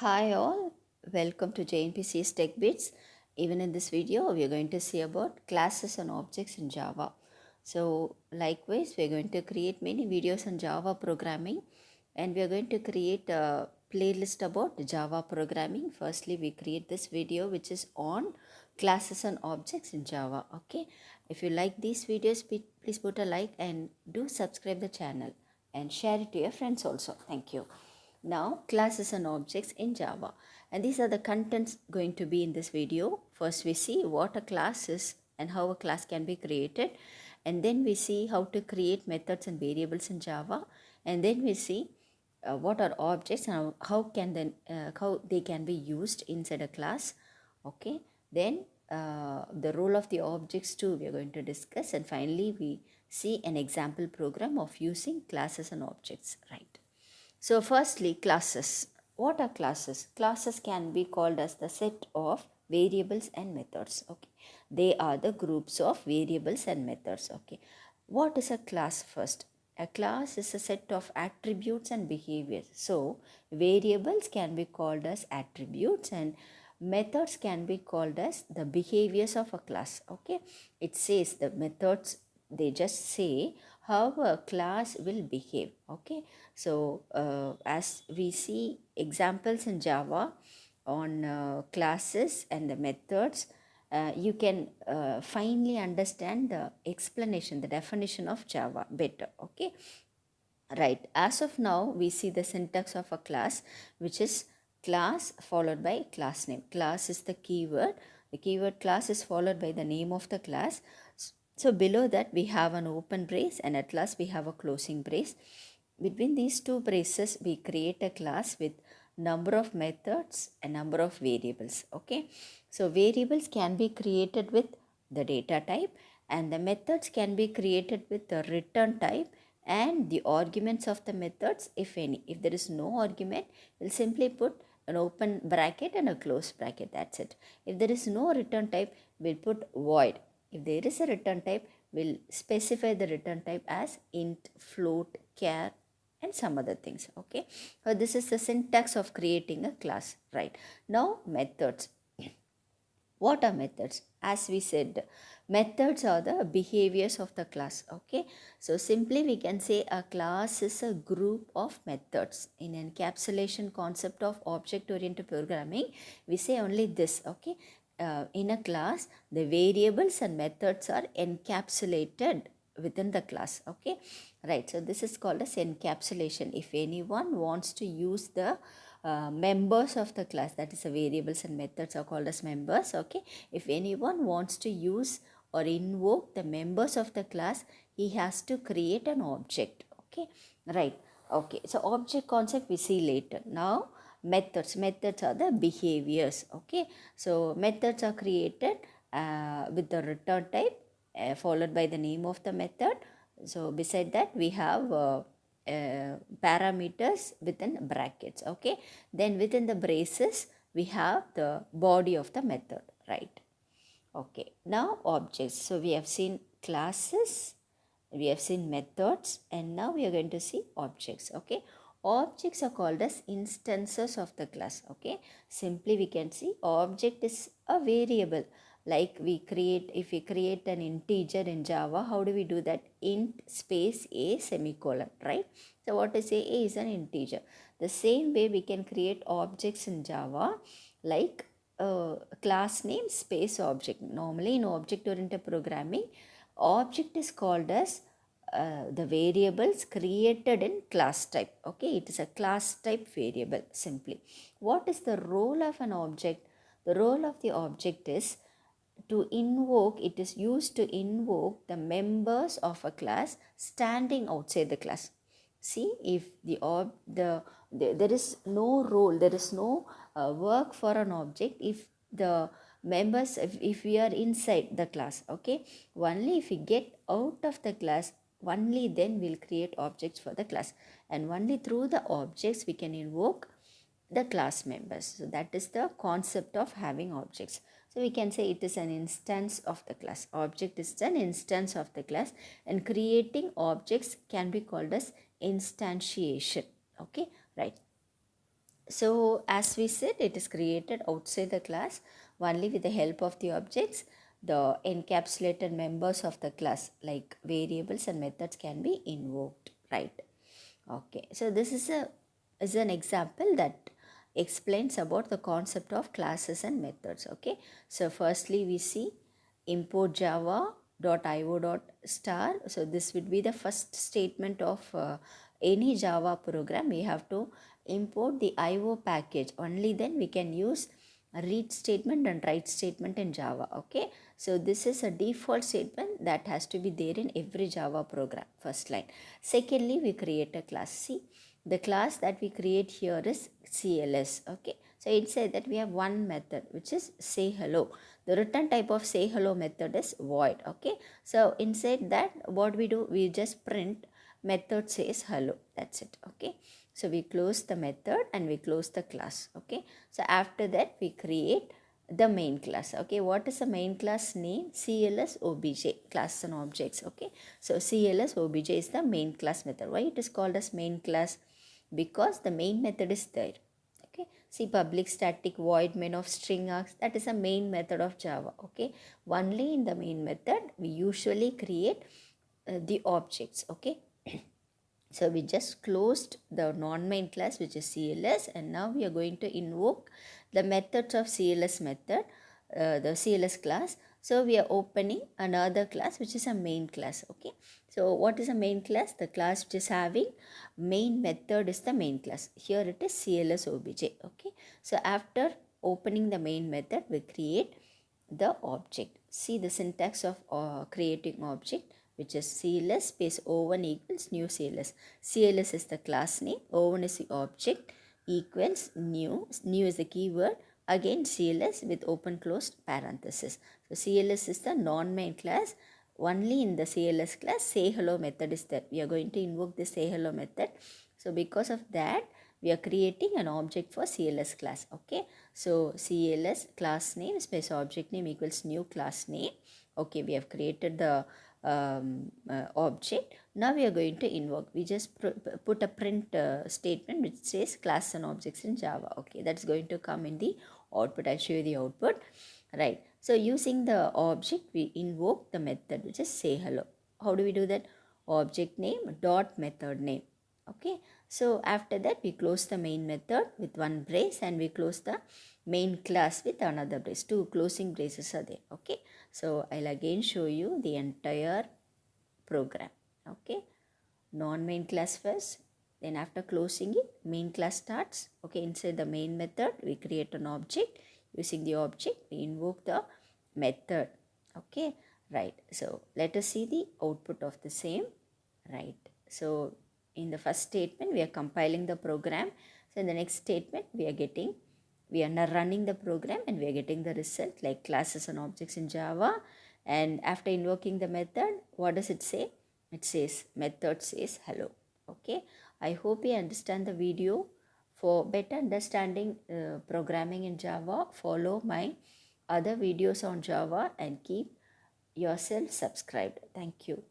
Hi all, welcome to JNPC's Tech Bits. Even in this video, we are going to see about classes and objects in Java. So likewise, we are going to create many videos on Java programming and we are going to create a playlist about Java programming. Firstly, we create this video which is on classes and objects in Java. Okay, if you like these videos, please put a like and do subscribe the channel and share it to your friends also. Thank you. Now, classes and objects in Java. And these are the contents going to be in this video. First, we see what a class is and how a class can be created. And then we see how to create methods and variables in Java. And then we see what are objects and how they can be used inside a class. Okay. Then the role of the objects too we are going to discuss. And finally, we see an example program of using classes and objects. Right. So firstly, classes. What are classes? Classes can be called as the set of variables and methods. Okay. They are the groups of variables and methods. Okay. What is a class first? A class is a set of attributes and behaviors. So variables can be called as attributes and methods can be called as the behaviors of a class. Okay. It says the methods, they just say how a class will behave. Okay. So as we see examples in Java on classes and the methods, you can finally understand the explanation, the definition of Java better. Okay. Right. As of now, we see the syntax of a class, which is class followed by class name. Class is the keyword. The keyword class is followed by the name of the class. So below that, we have an open brace and at last we have a closing brace. Between these two braces, we create a class with number of methods and number of variables. Okay. So variables can be created with the data type and the methods can be created with the return type and the arguments of the methods, if any. If there is no argument, we'll simply put an open bracket and a closed bracket. That's it. If there is no return type, we'll put void. If there is a return type, we'll specify the return type as int, float, char, and some other things. Okay. So this is the syntax of creating a class. Right. Now methods. What are methods? As we said, methods are the behaviors of the class. Okay. So simply we can say a class is a group of methods. In encapsulation concept of object-oriented programming, we say only this. Okay. In a class, the variables and methods are encapsulated within the class. Okay. Right. So this is called as encapsulation. If anyone wants to use the members of the class, that is the variables and methods are called as members. Okay. If anyone wants to use or invoke the members of the class, he has to create an object. Okay. Right. Okay. So object concept we see later. Now methods are the behaviors. Okay. So methods are created with the return type followed by the name of the method. So beside that we have parameters within brackets. Okay. Then within the braces we have the body of the method. Right. Okay. Now objects. So we have seen classes, we have seen methods, and now we are going to see objects. Okay. Objects are called as instances of the class. Okay. Simply we can see object is a variable. Like if we create an integer in Java, how do we do that? Int space a semicolon, right? So what is a is an integer. The same way we can create objects in Java, like class name space object. Normally in object oriented programming, object is called as the variables created in class type. Okay, it is a class type variable simply. What is the role of an object? The role of the object is to invoke, it is used to invoke the members of a class standing outside the class. See, if there is no role, there is no work for an object if the members, if we are inside the class. Okay, only if we get out of the class, only then we'll create objects for the class, and only through the objects we can invoke the class members. So that is the concept of having objects. So we can say it is an instance of the class. Object is an instance of the class, and creating objects can be called as instantiation. Okay, right. So as we said, it is created outside the class only with the help of the objects. The encapsulated members of the class like variables and methods can be invoked, right? Okay, so this is an example that explains about the concept of classes and methods. Okay, so firstly we see import java.io.star. So this would be the first statement of any Java program. We have to import the IO package. Only then we can use a read statement and write statement in Java. Okay, so this is a default statement that has to be there in every Java program. First line. Secondly, we create a class. See, the class that we create here is CLS. Okay, so it said that we have one method which is say hello. The return type of say hello method is void. Okay, so inside that what we do, we just print method says hello. That's it. Okay, so we close the method and we close the class. Okay, so after that we create the main class. Okay, what is the main class name? CLS obj, class and objects. Okay, so CLS obj is the main class method. Why it is called as main class? Because the main method is there. Okay, see, public static void main of string args, that is a main method of Java. Okay, only in the main method we usually create the objects. Okay, so we just closed the non-main class which is CLS, and now we are going to invoke the methods of CLS method, the CLS class. So we are opening another class which is a main class. Okay, so what is a main class? The class which is having main method is the main class. Here it is CLS obj. Okay, so after opening the main method we create the object. See the syntax of creating object, which is CLS space O1 equals new CLS. CLS is the class name, O1 is the object, equals new. New is the keyword. Again CLS with open closed parenthesis. So CLS is the non-main class. Only in the CLS class say hello method is there. We are going to invoke the say hello method. So because of that, we are creating an object for CLS class. Okay, so CLS class name space object name equals new class name. Okay, we have created the object. Now we are going to invoke. We just put a print statement which says class and objects in Java. Okay, that's going to come in the output. I'll show you the output. Right, so using the object we invoke the method which is say hello. How do we do that? Object name dot method name. Okay, so after that we close the main method with one brace and we close the main class with another brace. Two closing braces are there. Okay, so I'll again show you the entire program. Okay, non-main class first, then after closing it main class starts. Okay, inside the main method we create an object. Using the object we invoke the method. Okay, right, so let us see the output of the same. Right, so in the first statement we are compiling the program. So in the next statement we are now running the program and we are getting the result like classes and objects in Java. And after invoking the method, what does it say? It says method says hello. Okay, I hope you understand the video. For better understanding programming in Java, follow my other videos on Java and keep yourself subscribed. Thank you.